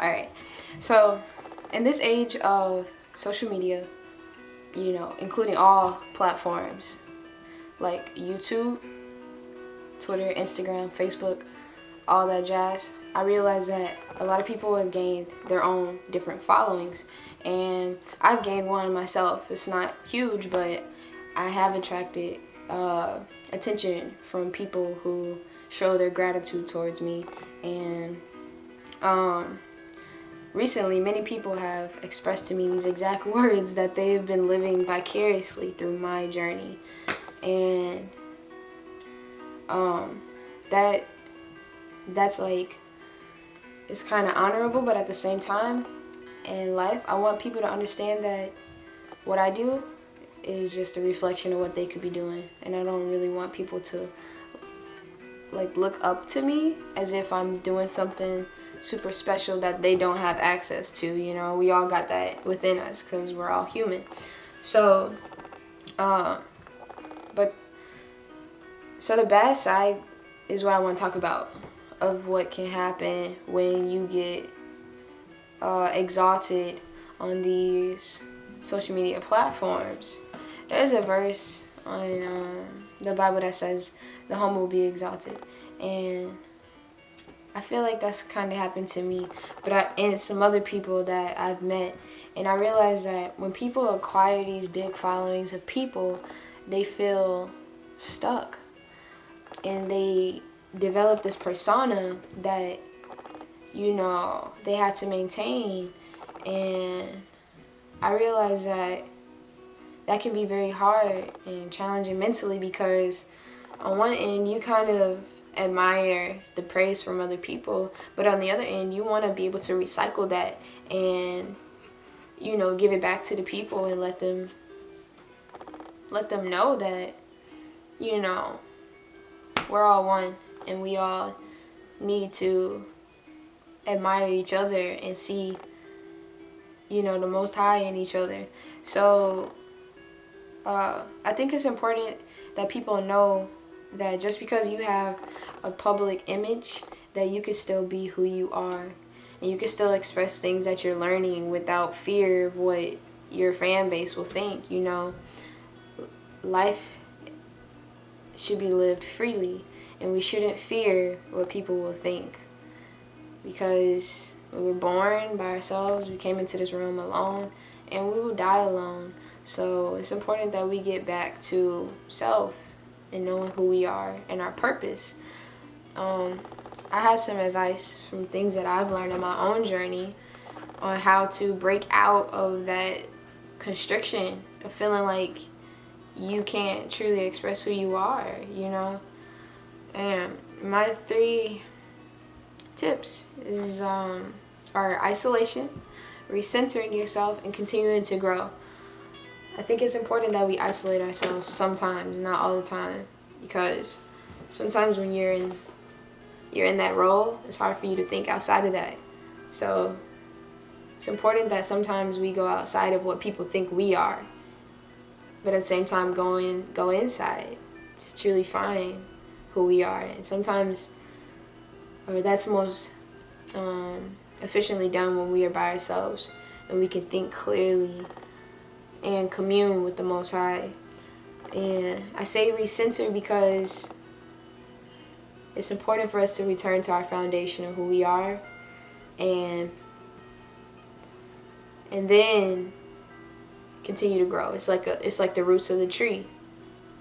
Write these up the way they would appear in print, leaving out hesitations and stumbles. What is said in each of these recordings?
Alright, so in this age of social media, including all platforms like YouTube, Twitter, Instagram, Facebook, all that jazz, I realized that a lot of people have gained their own different followings, and I've gained one myself. It's not huge, but I have attracted attention from people who show their gratitude towards me, and recently many people have expressed to me these exact words that they've been living vicariously through my journey, and that's like, it's kind of honorable, but at the same time in life I want people to understand that what I do is just a reflection of what they could be doing, and I don't really want people to like look up to me as if I'm doing something super special that they don't have access to. We all got that within us because we're all human. So the bad side is what I want to talk about, of what can happen when you get exalted on these social media platforms. There's a verse on the Bible that says the humble will be exalted, and I feel like that's kind of happened to me, and some other people that I've met, and I realize that when people acquire these big followings of people, they feel stuck, and they develop this persona that they have to maintain, and I realize that can be very hard and challenging mentally, because on one end you kind of admire the praise from other people, but on the other end you want to be able to recycle that and give it back to the people and let them know that we're all one, and we all need to admire each other and see the Most High in each other. So I think it's important that people know that just because you have a public image, that you can still be who you are, and you can still express things that you're learning without fear of what your fan base will think. Life should be lived freely, and we shouldn't fear what people will think, because we were born by ourselves, we came into this room alone, and we will die alone. So it's important that we get back to self and knowing who we are and our purpose. I had some advice from things that I've learned on my own journey on how to break out of that constriction of feeling like you can't truly express who you are, And my 3 tips are isolation, recentering yourself, and continuing to grow. I think it's important that we isolate ourselves sometimes, not all the time, because sometimes when you're in that role, it's hard for you to think outside of that. So it's important that sometimes we go outside of what people think we are, but at the same time go inside to truly find who we are. And sometimes, or that's most efficiently done when we are by ourselves and we can think clearly and commune with the Most High. And I say recenter because it's important for us to return to our foundation of who we are, and then continue to grow. It's like the roots of the tree.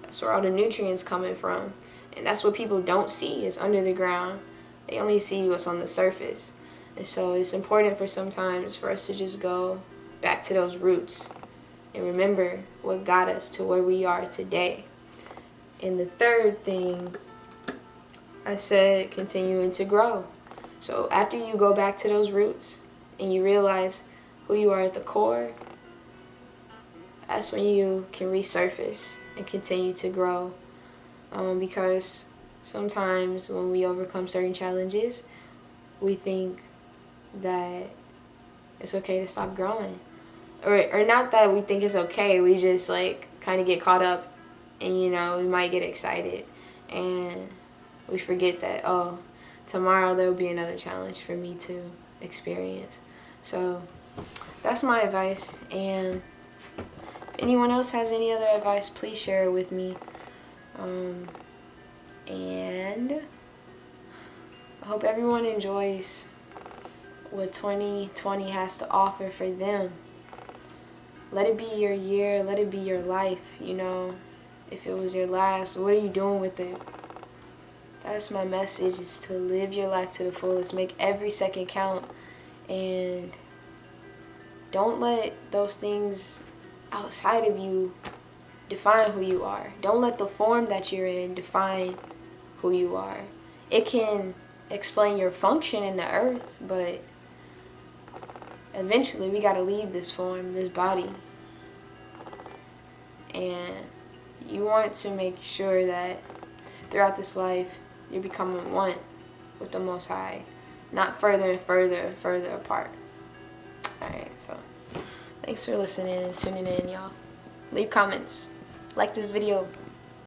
That's where all the nutrients coming from, and that's what people don't see is under the ground. They only see what's on the surface. And so it's important for sometimes for us to just go back to those roots and remember what got us to where we are today. And the third thing, I said continuing to grow. So after you go back to those roots and you realize who you are at the core, that's when you can resurface and continue to grow. Because sometimes when we overcome certain challenges, we think that it's okay to stop growing. Or not that we think it's okay, we just kind of get caught up and we might get excited and we forget that tomorrow there will be another challenge for me too. experience. So that's my advice, and if anyone else has any other advice, please share it with me. And I hope everyone enjoys what 2020 has to offer for them. Let it be your year, let it be your life, you know. If it was your last, what are you doing with it? That's my message, is to live your life to the fullest. Make every second count, and don't let those things outside of you define who you are. Don't let the form that you're in define who you are. It can explain your function in the earth, but eventually we got to leave this form, this body. And you want to make sure that throughout this life you're becoming one with the Most High, not further and further apart. Alright, so thanks for listening and tuning in, y'all. Leave comments. Like this video.